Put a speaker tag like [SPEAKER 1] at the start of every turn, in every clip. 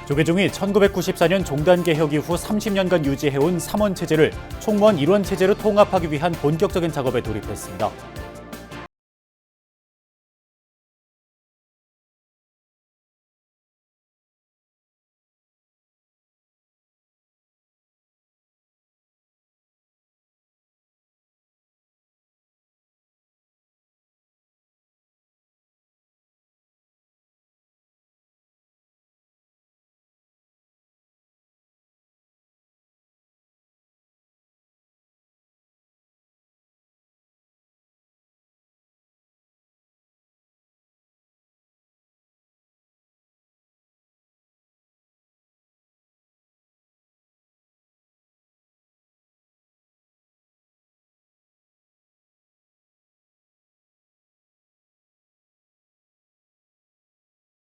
[SPEAKER 1] 조계종이 1994년 종단 개혁 이후 30년간 유지해온 3원 체제를 총무원 1원 체제로 통합하기 위한 본격적인 작업에 돌입했습니다.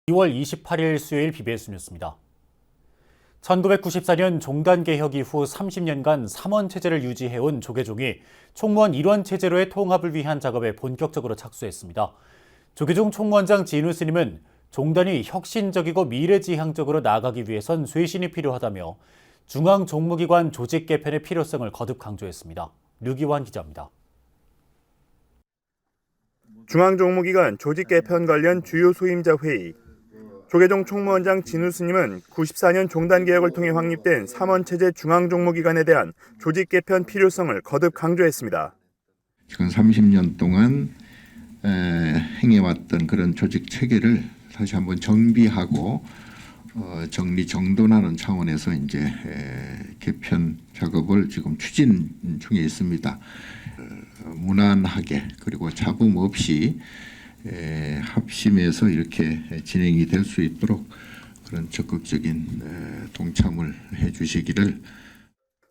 [SPEAKER 1] (2월 28일) 수요일 BBS 뉴스입니다. 1994년 종단 개혁 이후 30년간 3원 체제를 유지해온 조계종이 총무원 1원 체제로의 통합을 위한 작업에 본격적으로 착수했습니다. 조계종 총무원장 진우 스님은 종단이 혁신적이고 미래지향적으로 나아가기 위해선 쇄신이 필요하다며 중앙종무기관 조직 개편의 필요성을 거듭 강조했습니다. 류기환 기자입니다.
[SPEAKER 2] 중앙종무기관 조직 개편 관련 주요 소임자 회의. 조계종 총무원장 진우 스님은 94년 종단 개혁을 통해 확립된 3원 체제 중앙종무기관에 대한 조직 개편 필요성을 거듭 강조했습니다.
[SPEAKER 3] 지금 30년 동안 행해왔던 그런 조직 체계를 다시 한번 정비하고 정리 정돈하는 차원에서 이제 개편 작업을 지금 추진 중에 있습니다. 무난하게 그리고 잡음 없이 합심해서 이렇게 진행이 될 수 있도록 그런 적극적인 동참을 해주시기를.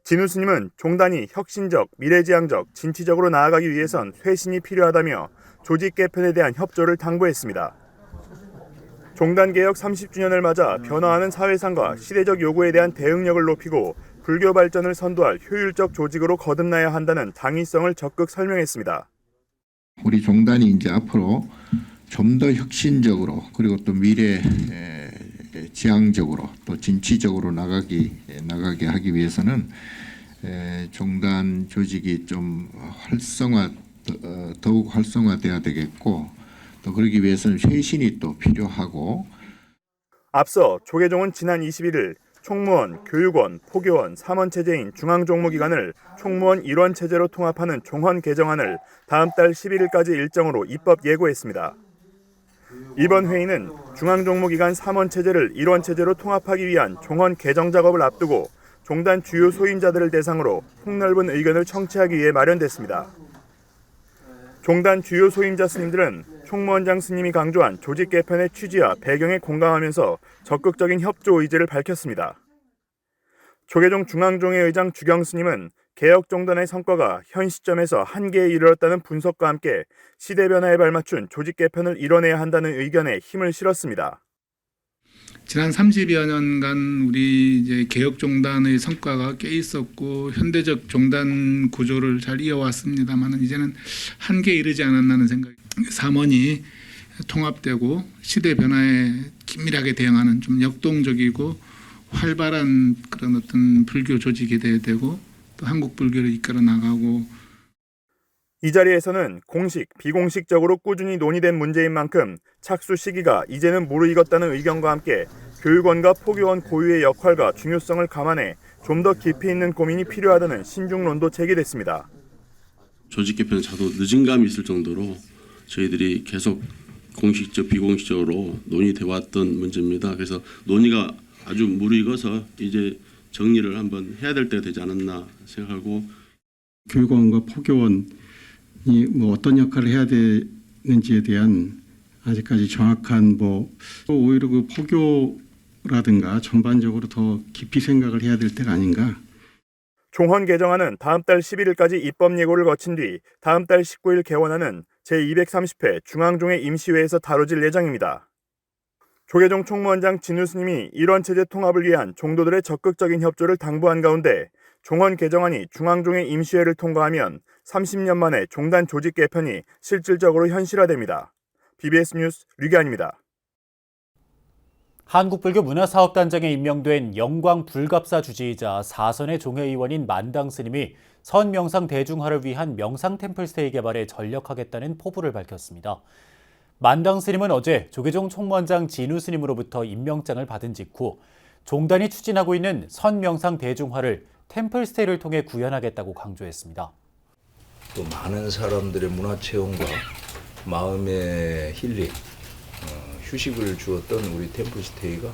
[SPEAKER 2] 진우 스님은 종단이 혁신적, 미래지향적, 진취적으로 나아가기 위해선 쇄신이 필요하다며 조직 개편에 대한 협조를 당부했습니다. 종단 개혁 30주년을 맞아 변화하는 사회상과 시대적 요구에 대한 대응력을 높이고 불교 발전을 선도할 효율적 조직으로 거듭나야 한다는 당위성을 적극 설명했습니다.
[SPEAKER 3] 우리 종단이 이제 앞으로 좀 더 혁신적으로 그리고 또 미래 지향적으로 또 진취적으로 나가게 하기 위해서는 종단 조직이 좀 더욱 활성화돼야 되겠고 또 그러기 위해서는 쇄신이 또 필요하고.
[SPEAKER 2] 앞서 조계종은 지난 21일 총무원, 교육원, 포교원, 3원 체제인 중앙종무기관을 총무원 1원 체제로 통합하는 종헌 개정안을 다음 달 11일까지 일정으로 입법 예고했습니다. 이번 회의는 중앙종무기관 3원 체제를 1원 체제로 통합하기 위한 종헌 개정 작업을 앞두고 종단 주요 소임자들을 대상으로 폭넓은 의견을 청취하기 위해 마련됐습니다. 종단 주요 소임자 스님들은 총무원장 스님이 강조한 조직 개편의 취지와 배경에 공감하면서 적극적인 협조 의지를 밝혔습니다. 조계종 중앙종회 의장 주경 스님은 개혁 종단의 성과가 현 시점에서 한계에 이르렀다는 분석과 함께 시대 변화에 발맞춘 조직 개편을 이뤄내야 한다는 의견에 힘을 실었습니다.
[SPEAKER 4] 지난 30여 년간 우리 이제 개혁 종단의 성과가 꽤 있었고 현대적 종단 구조를 잘 이어왔습니다만 이제는 한계에 이르지 않았나는 생각이. 3원이 통합되고 시대 변화에 긴밀하게 대응하는 좀 역동적이고 활발한 그런 어떤 불교 조직이 돼야 되고 또 한국 불교를 이끌어 나가고.
[SPEAKER 2] 이 자리에서는 공식, 비공식적으로 꾸준히 논의된 문제인 만큼 착수 시기가 이제는 무르익었다는 의견과 함께 교육원과 포교원 고유의 역할과 중요성을 감안해 좀 더 깊이 있는 고민이 필요하다는 신중론도 제기됐습니다.
[SPEAKER 5] 조직 개편은 자도 늦은 감이 있을 정도로 저희들이 계속 공식적, 비공식적으로 논의돼 왔던 문제입니다. 그래서 논의가 아주 무르익어서 이제 정리를 한번 해야 될 때가 되지 않았나 생각하고.
[SPEAKER 6] 교육원과 포교원이 어떤 역할을 해야 되는지에 대한 아직까지 정확한 오히려 그 포교라든가 전반적으로 더 깊이 생각을 해야 될 때가 아닌가.
[SPEAKER 2] 종헌 개정안은 다음 달 11일까지 입법 예고를 거친 뒤 다음 달 19일 개원하는 제230회 중앙종회 임시회에서 다뤄질 예정입니다. 조계종 총무원장 진우 스님이 1원 체제 통합을 위한 종도들의 적극적인 협조를 당부한 가운데 종헌 개정안이 중앙종회 임시회를 통과하면 30년 만에 종단 조직 개편이 실질적으로 현실화됩니다. BBS 뉴스 류기환입니다.
[SPEAKER 1] 한국불교 문화사업단장에 임명된 영광 불갑사 주지이자 4선의 종회의원인 만당 스님이 선 명상 대중화를 위한 명상 템플스테이 개발에 전력하겠다는 포부를 밝혔습니다. 만당 스님은 어제 조계종 총무원장 진우 스님으로부터 임명장을 받은 직후 종단이 추진하고 있는 선 명상 대중화를 템플스테이를 통해 구현하겠다고 강조했습니다.
[SPEAKER 7] 또 많은 사람들의 문화체험과 마음의 힐링, 휴식을 주었던 우리 템플스테이가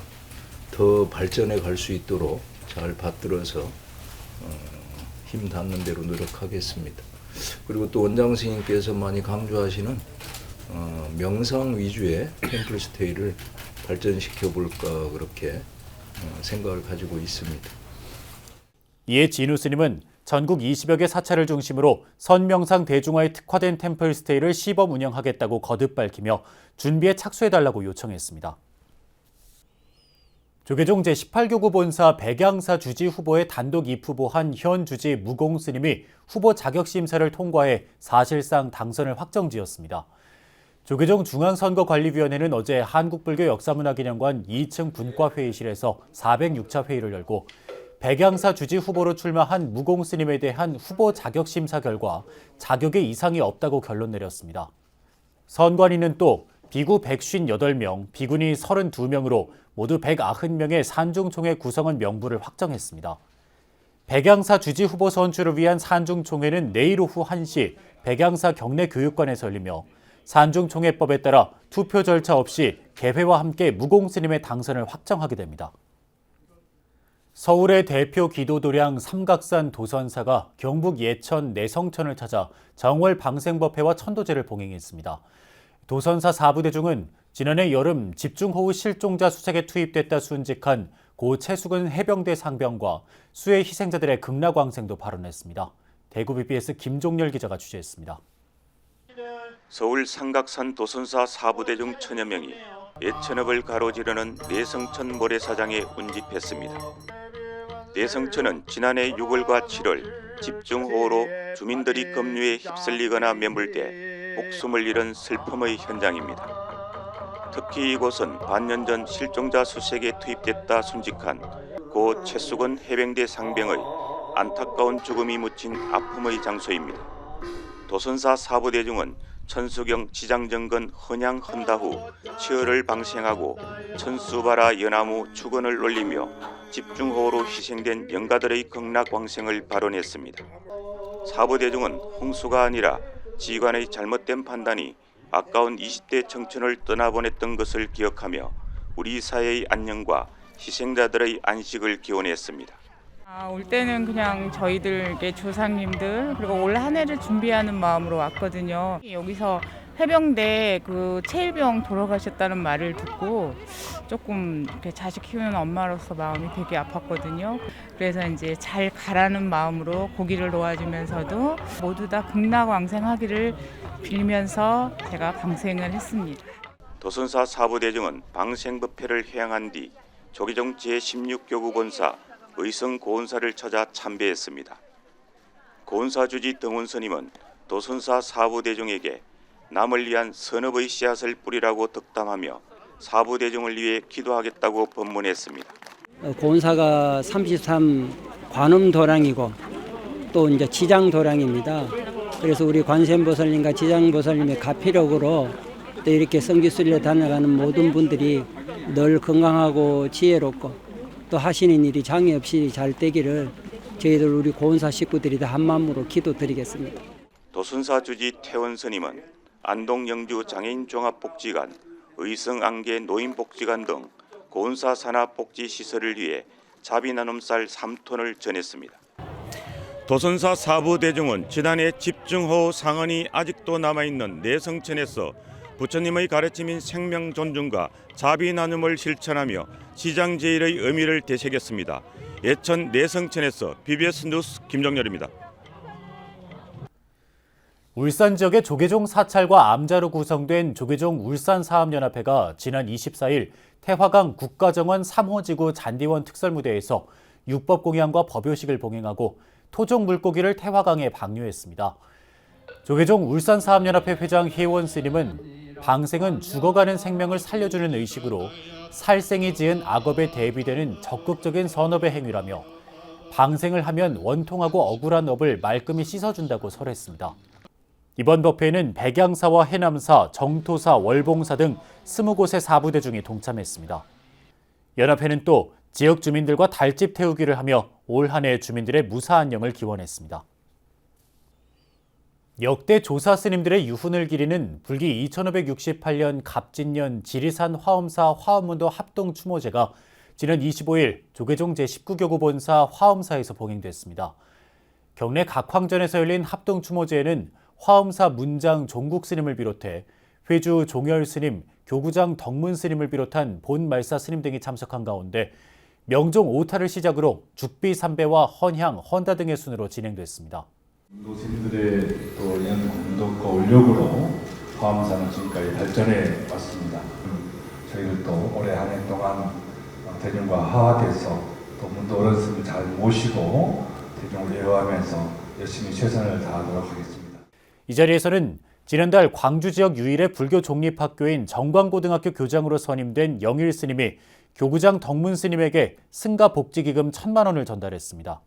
[SPEAKER 7] 더 발전해 갈 수 있도록 잘 받들어서 힘 닿는 대로 노력하겠습니다. 그리고 또 원장 스님께서 많이 강조하시는 명상 위주의 템플스테이를 발전시켜 볼까 그렇게 생각을 가지고 있습니다.
[SPEAKER 1] 이에 진우 스님은 전국 20여 개 사찰을 중심으로 선명상 대중화에 특화된 템플스테이를 시범 운영하겠다고 거듭 밝히며 준비에 착수해달라고 요청했습니다. 조계종 제18교구 본사 백양사 주지 후보에 단독 입후보한 현 주지 무공 스님이 후보 자격 심사를 통과해 사실상 당선을 확정지었습니다. 조계종 중앙선거관리위원회는 어제 한국불교 역사문화기념관 2층 분과회의실에서 406차 회의를 열고 백양사 주지 후보로 출마한 무공 스님에 대한 후보 자격 심사 결과 자격에 이상이 없다고 결론 내렸습니다. 선관위는 또 비구 158명, 비구니 32명으로 모두 190명의 산중총회 구성원 명부를 확정했습니다. 백양사 주지 후보 선출을 위한 산중총회는 내일 오후 1시 백양사 경내교육관에서 열리며 산중총회법에 따라 투표 절차 없이 개회와 함께 무공 스님의 당선을 확정하게 됩니다. 서울의 대표 기도도량 삼각산 도선사가 경북 예천 내성천을 찾아 정월 방생법회와 천도제를 봉행했습니다. 도선사 4부대중은 지난해 여름 집중호우 실종자 수색에 투입됐다 순직한 고 최수근 해병대 상병과 수해 희생자들의 극락왕생도 발언했습니다. 대구 BBS 김종열 기자가 취재했습니다.
[SPEAKER 8] 서울 삼각산 도선사 4부대중 천여 명이 예천읍을 가로지르는 내성천 모래사장에 운집했습니다. 내성천은 지난해 6월과 7월 집중호우로 주민들이 급류에 휩쓸리거나 매몰돼 목숨을 잃은 슬픔의 현장입니다. 특히 이곳은 반년 전 실종자 수색에 투입됐다 순직한 고 최수근 해병대 상병의 안타까운 죽음이 묻힌 아픔의 장소입니다. 도선사 4부대중은 천수경 지장정근 헌양 헌다 후 치열을 방생하고 천수바라 연나무 축원을 올리며 집중호우로 희생된 영가들의 극락왕생을 발언했습니다. 4부대중은 홍수가 아니라 지휘관의 잘못된 판단이 아까운 20대 청춘을 떠나보냈던 것을 기억하며 우리 사회의 안녕과 희생자들의 안식을 기원했습니다.
[SPEAKER 9] 올 때는 그냥 저희들의 조상님들 그리고 올 한 해를 준비하는 마음으로 왔거든요. 여기서 해병대 그 체일병 돌아가셨다는 말을 듣고 조금 이렇게 자식 키우는 엄마로서 마음이 되게 아팠거든요. 그래서 이제 잘 가라는 마음으로 고기를 놓아주면서도 모두 다 극락왕생하기를 빌면서 제가 방생을 했습니다.
[SPEAKER 8] 도선사 4부대중은 방생법회를 회양한 뒤 조계종 제16교구 본사 의성 고은사를 찾아 참배했습니다. 고은사 주지 등원 스님은 도선사 4부대중에게 남을 위한 선업의 씨앗을 뿌리라고 덕담하며 4부대중을 위해 기도하겠다고 법문했습니다.
[SPEAKER 10] 고은사가 33 관음도량이고 또 이제 지장도량입니다. 그래서 우리 관세음보살님과 지장보살님의 가피력으로 또 이렇게 성지순례 다녀가는 모든 분들이 늘 건강하고 지혜롭고 또 하시는 일이 장애 없이 잘 되기를 저희들 우리 고은사 식구들이 다 한마음으로 기도드리겠습니다.
[SPEAKER 8] 도선사 주지 태원 스님은 안동 영주 장애인 종합복지관, 의성 안개 노인복지관 등 고은사 산하복지 시설을 위해 자비나눔쌀 3톤을 전했습니다. 도선사 4부대중은 지난해 집중호우 상흔이 아직도 남아있는 내성천에서 부처님의 가르침인 생명 존중과 자비 나눔을 실천하며 시장제일의 의미를 되새겼습니다. 예천 내성천에서 BBS 뉴스 김정열입니다.
[SPEAKER 1] 울산 지역의 조계종 사찰과 암자로 구성된 조계종 울산사업연합회가 지난 24일 태화강 국가정원 3호지구 잔디원 특설무대에서 육법공양과 법요식을 봉행하고 토종 물고기를 태화강에 방류했습니다. 조계종 울산사업연합회 회장 혜원 스님은 방생은 죽어가는 생명을 살려주는 의식으로 살생이 지은 악업에 대비되는 적극적인 선업의 행위라며 방생을 하면 원통하고 억울한 업을 말끔히 씻어준다고 설했습니다. 이번 법회에는 백양사와 해남사, 정토사, 월봉사 등 20곳의 사부대 중이 동참했습니다. 연합회는 또 지역 주민들과 달집 태우기를 하며 올 한 해 주민들의 무사한 영을 기원했습니다. 역대 조사 스님들의 유훈을 기리는 불기 2568년 갑진년 지리산 화엄사 화엄문도 합동 추모제가 지난 25일 조계종 제19교구 본사 화엄사에서 봉행됐습니다. 경내 각 황전에서 열린 합동 추모제에는 화엄사 문장 종국 스님을 비롯해 회주 종열 스님, 교구장 덕문 스님을 비롯한 본 말사 스님 등이 참석한 가운데 명종 오타를 시작으로 죽비 삼배와 헌향, 헌다 등의 순으로 진행됐습니다.
[SPEAKER 11] 인도스님들의 또 이런 공덕과 올력으로 화엄사는 지금까지 발전해 왔습니다. 저희들도 올해 한 해 동안 대중과 화합해서 또 문도 어른스님을 잘 모시고 대중을 예우하면서 열심히 최선을 다하도록 하겠습니다.
[SPEAKER 1] 이 자리에서는 지난달 광주 지역 유일의 불교 종립학교인 정광고등학교 교장으로 선임된 영일 스님이 교구장 덕문 스님에게 승가 복지기금 1,000만 원을 전달했습니다.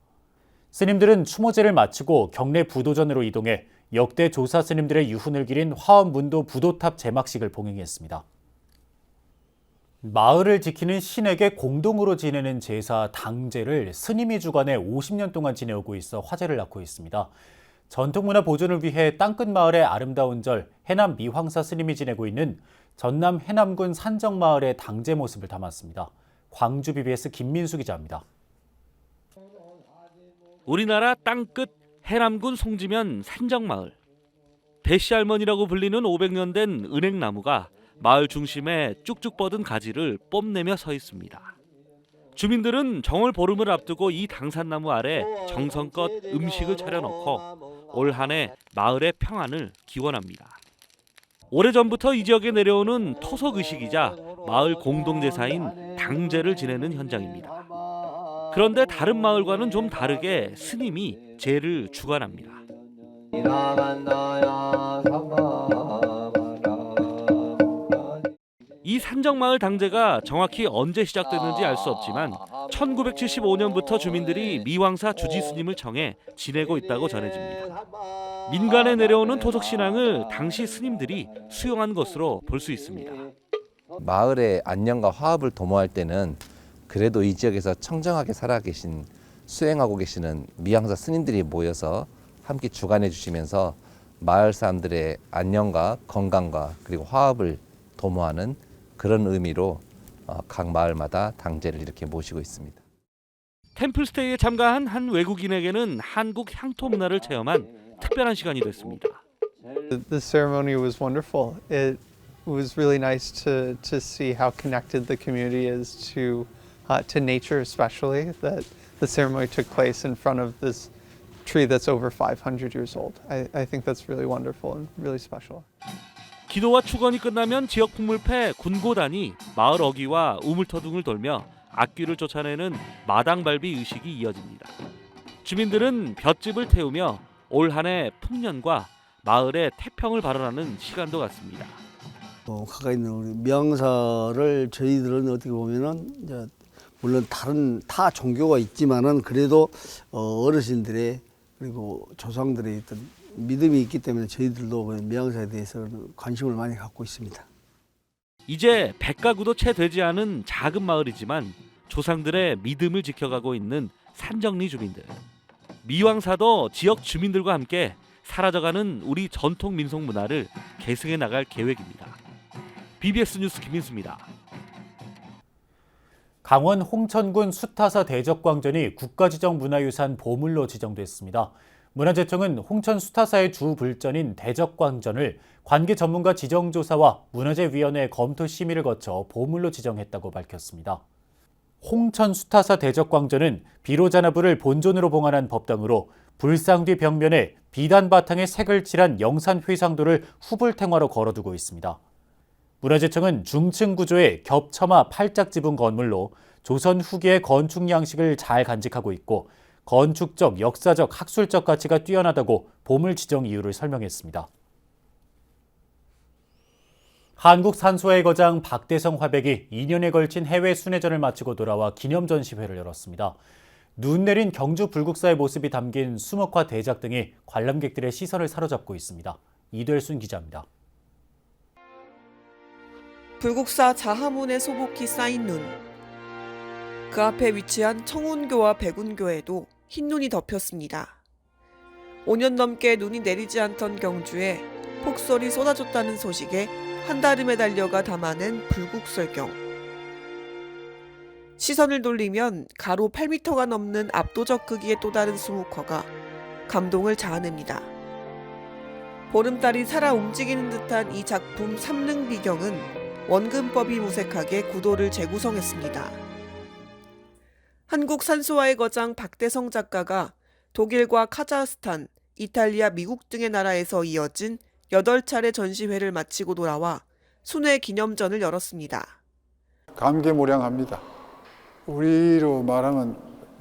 [SPEAKER 1] 스님들은 추모제를 마치고 경내 부도전으로 이동해 역대 조사 스님들의 유훈을 기린 화엄문도 부도탑 제막식을 봉행했습니다. 마을을 지키는 신에게 공동으로 지내는 제사 당제를 스님이 주관해 50년 동안 지내오고 있어 화제를 낳고 있습니다. 전통문화 보존을 위해 땅끝 마을의 아름다운 절 해남 미황사 스님이 지내고 있는 전남 해남군 산정마을의 당제 모습을 담았습니다. 광주 BBS 김민수 기자입니다.
[SPEAKER 12] 우리나라 땅끝 해남군 송지면 산정마을. 대시할머니라고 불리는 500년 된 은행나무가 마을 중심에 쭉쭉 뻗은 가지를 뽐내며 서 있습니다. 주민들은 정월 보름을 앞두고 이 당산나무 아래 정성껏 음식을 차려놓고 올 한 해 마을의 평안을 기원합니다. 오래전부터 이 지역에 내려오는 토속의식이자 마을 공동제사인 당제를 지내는 현장입니다. 그런데 다른 마을과는 좀 다르게 스님이 제를 주관합니다. 이 산정마을 당제가 정확히 언제 시작됐는지 알 수 없지만 1975년부터 주민들이 미황사 주지스님을 청해 지내고 있다고 전해집니다. 민간에 내려오는 토속신앙을 당시 스님들이 수용한 것으로 볼 수 있습니다.
[SPEAKER 13] 마을의 안녕과 화합을 도모할 때는 그래도 이 지역에서 청정하게 수행하고 계시는 미황사 스님들이 모여서 함께 주관해 주시면서 마을 사람들의 안녕과 건강과 그리고 화합을 도모하는 그런 의미로 각 마을마다 당제를 이렇게 모시고 있습니다.
[SPEAKER 12] 템플스테이에 참가한 한 외국인에게는 한국 향토 문화를 체험한 특별한 시간이 됐습니다.
[SPEAKER 14] The ceremony was wonderful. It was really nice to see how connected the community is to nature, especially that the ceremony took place in front of this tree that's over 500 years old. I think that's really wonderful and really special.
[SPEAKER 12] 기도와 축원이 끝나면 지역 풍물패 군고단이 마을 어귀와 우물터 등을 돌며 악귀를 쫓아내는 마당발비 의식이 이어집니다. 주민들은 볏짚을 태우며 올 한 해 풍년과 마을의 태평을 발언하는 시간도 갖습니다.
[SPEAKER 15] 가까이 있는 우리 미황사를 저희들은 어떻게 보면은 이제 물론 다른 타 종교가 있지만은 그래도 어르신들의 그리고 조상들의 어떤 믿음이 있기 때문에 저희들도 미황사에 대해서 관심을 많이 갖고 있습니다.
[SPEAKER 12] 이제 100가구도 채 되지 않은 작은 마을이지만 조상들의 믿음을 지켜가고 있는 산정리 주민들. 미황사도 지역 주민들과 함께 사라져가는 우리 전통 민속 문화를 계승해 나갈 계획입니다. BBS 뉴스 김민수입니다.
[SPEAKER 1] 강원 홍천군 수타사 대적광전이 국가지정 문화유산 보물로 지정됐습니다. 문화재청은 홍천 수타사의 주 불전인 대적광전을 관계 전문가 지정조사와 문화재위원회 검토 심의를 거쳐 보물로 지정했다고 밝혔습니다. 홍천 수타사 대적광전은 비로자나부를 본존으로 봉안한 법당으로 불상 뒤 벽면에 비단 바탕에 색을 칠한 영산 회상도를 후불탱화로 걸어두고 있습니다. 문화재청은 중층 구조의 겹처마 팔짝 지붕 건물로 조선 후기의 건축 양식을 잘 간직하고 있고 건축적, 역사적, 학술적 가치가 뛰어나다고 보물 지정 이유를 설명했습니다. 한국 산소의 거장 박대성 화백이 2년에 걸친 해외 순회전을 마치고 돌아와 기념 전시회를 열었습니다. 눈 내린 경주 불국사의 모습이 담긴 수목화 대작 등이 관람객들의 시선을 사로잡고 있습니다. 이del순 기자입니다.
[SPEAKER 16] 불국사 자하문의 소복히 쌓인 눈. 그 앞에 위치한 청운교와 백운교에도 흰눈이 덮였습니다. 5년 넘게 눈이 내리지 않던 경주에 폭설이 쏟아졌다는 소식에 한달음에 달려가 담아낸 불국설경. 시선을 돌리면 가로 8m가 넘는 압도적 크기의 또 다른 수묵화가 감동을 자아냅니다. 보름달이 살아 움직이는 듯한 이 작품 삼릉 비경은 원근법이 무색하게 구도를 재구성했습니다. 한국 산소화의 거장 박대성 작가가 독일과 카자흐스탄, 이탈리아, 미국 등의 나라에서 이어진 8차례 전시회를 마치고 돌아와 순회 기념전을 열었습니다.
[SPEAKER 17] 감개무량합니다. 우리로 말하면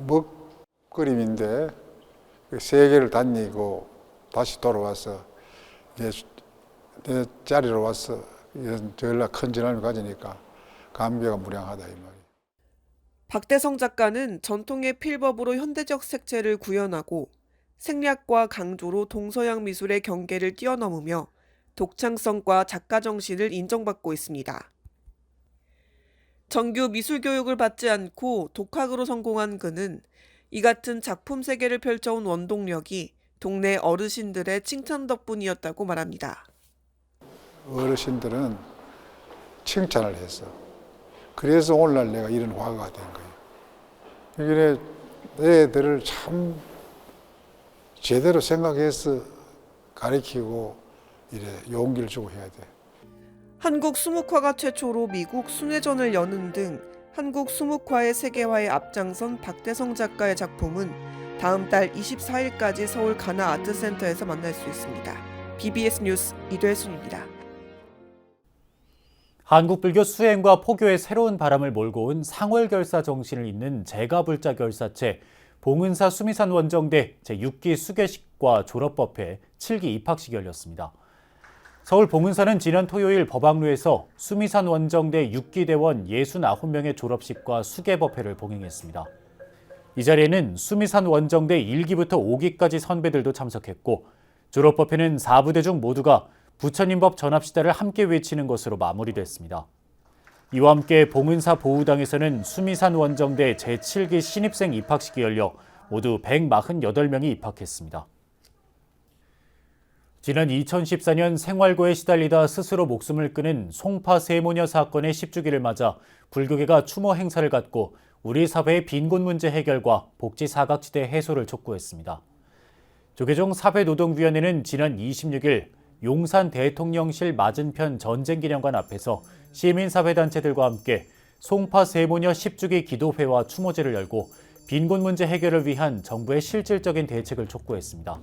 [SPEAKER 17] 먹그림인데 세계를 다니고 다시 돌아와서 내 자리로 와서 이런 전라 큰 전함을 가지니까 감개가 무량하다 이 말이에요.
[SPEAKER 16] 박대성 작가는 전통의 필법으로 현대적 색채를 구현하고 생략과 강조로 동서양 미술의 경계를 뛰어넘으며 독창성과 작가 정신을 인정받고 있습니다. 정규 미술 교육을 받지 않고 독학으로 성공한 그는 이 같은 작품 세계를 펼쳐온 원동력이 동네 어르신들의 칭찬 덕분이었다고 말합니다.
[SPEAKER 17] 어르신들은 칭찬을 했어. 그래서 오늘날 내가 이런 화가가 된 거예요. 이게 애들을 참 제대로 생각해서 가르치고 이래 용기를 주고 해야 돼.
[SPEAKER 16] 한국 수묵화가 최초로 미국 순회전을 여는 등 한국 수묵화의 세계화에 앞장선 박대성 작가의 작품은 다음 달 24일까지 서울 가나 아트센터에서 만날 수 있습니다. BBS 뉴스 이del순입니다.
[SPEAKER 1] 한국 불교 수행과 포교의 새로운 바람을 몰고 온 상월결사 정신을 잇는 제가불자 결사체 봉은사 수미산 원정대 제6기 수계식과 졸업법회 7기 입학식이 열렸습니다. 서울 봉은사는 지난 토요일 법학루에서 수미산 원정대 6기 대원 69명의 졸업식과 수계법회를 봉행했습니다. 이 자리에는 수미산 원정대 1기부터 5기까지 선배들도 참석했고 졸업법회는 4부대 중 모두가 부처님법 전합시다를 함께 외치는 것으로 마무리됐습니다. 이와 함께 봉은사 보우당에서는 수미산 원정대 제7기 신입생 입학식이 열려 모두 148명이 입학했습니다. 지난 2014년 생활고에 시달리다 스스로 목숨을 끊은 송파 세모녀 사건의 10주기를 맞아 불교계가 추모 행사를 갖고 우리 사회의 빈곤 문제 해결과 복지 사각지대 해소를 촉구했습니다. 조계종 사회노동위원회는 지난 26일 용산 대통령실 맞은편 전쟁기념관 앞에서 시민사회단체들과 함께 송파 세모녀 10주기 기도회와 추모제를 열고 빈곤 문제 해결을 위한 정부의 실질적인 대책을 촉구했습니다.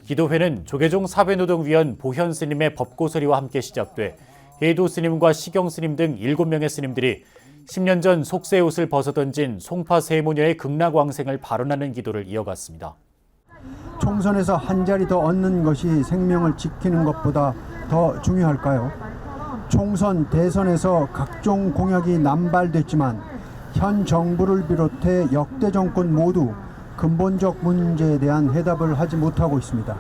[SPEAKER 1] 기도회는 조계종 사회노동위원 보현 스님의 법고서리와 함께 시작돼 해도 스님과 시경 스님 등 7명의 스님들이 10년 전 속세 옷을 벗어던진 송파 세모녀의 극락왕생을 발언하는 기도를 이어갔습니다.
[SPEAKER 18] 총선에서 한 자리 더 얻는 것이 생명을 지키는 것보다 더 중요할까요? 총선, 대선에서 각종 공약이 남발됐지만 현 정부를 비롯해 역대 정권 모두 근본적 문제에 대한 해답을 하지 못하고 있습니다.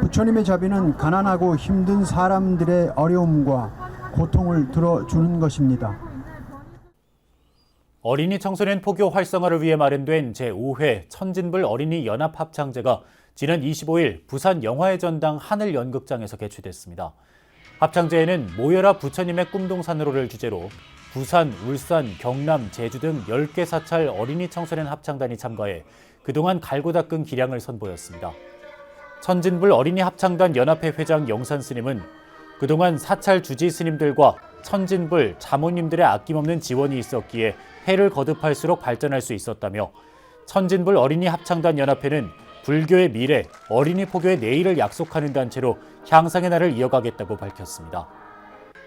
[SPEAKER 18] 부처님의 자비는 가난하고 힘든 사람들의 어려움과 고통을 들어주는 것입니다.
[SPEAKER 1] 어린이 청소년 포교 활성화를 위해 마련된 제5회 천진불 어린이 연합합창제가 지난 25일 부산 영화의 전당 하늘연극장에서 개최됐습니다. 합창제에는 모여라 부처님의 꿈동산으로를 주제로 부산, 울산, 경남, 제주 등 10개 사찰 어린이 청소년 합창단이 참가해 그동안 갈고 닦은 기량을 선보였습니다. 천진불 어린이 합창단 연합회 회장 영산 스님은 그동안 사찰 주지 스님들과 천진불 자모님들의 아낌없는 지원이 있었기에 해를 거듭할수록 발전할 수 있었다며 천진불 어린이 합창단 연합회는 불교의 미래, 어린이 포교의 내일을 약속하는 단체로 향상의 날을 이어가겠다고 밝혔습니다.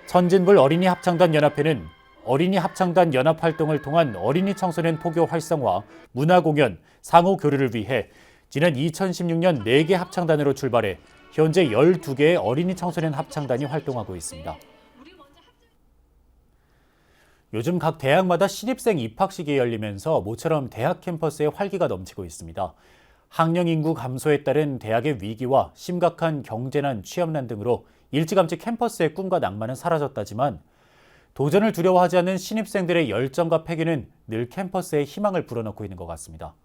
[SPEAKER 1] 천진불 어린이 합창단 연합회는 어린이 합창단 연합 활동을 통한 어린이 청소년 포교 활성화, 문화공연, 상호 교류를 위해 지난 2016년 4개 합창단으로 출발해 현재 12개의 어린이 청소년 합창단이 활동하고 있습니다. 요즘 각 대학마다 신입생 입학식이 열리면서 모처럼 대학 캠퍼스에 활기가 넘치고 있습니다. 학령 인구 감소에 따른 대학의 위기와 심각한 경제난, 취업난 등으로 일찌감치 캠퍼스의 꿈과 낭만은 사라졌다지만 도전을 두려워하지 않는 신입생들의 열정과 패기는 늘 캠퍼스에 희망을 불어넣고 있는 것 같습니다.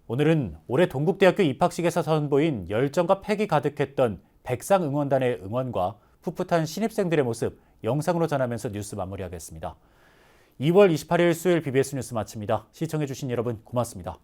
[SPEAKER 1] 오늘은 올해 동국대학교 입학식에서 선보인 열정과 패기 가득했던 백상 응원단의 응원과 풋풋한 신입생들의 모습 영상으로 전하면서 뉴스 마무리하겠습니다. 2월 28일 수요일 BBS 뉴스 마칩니다. 시청해주신 여러분 고맙습니다.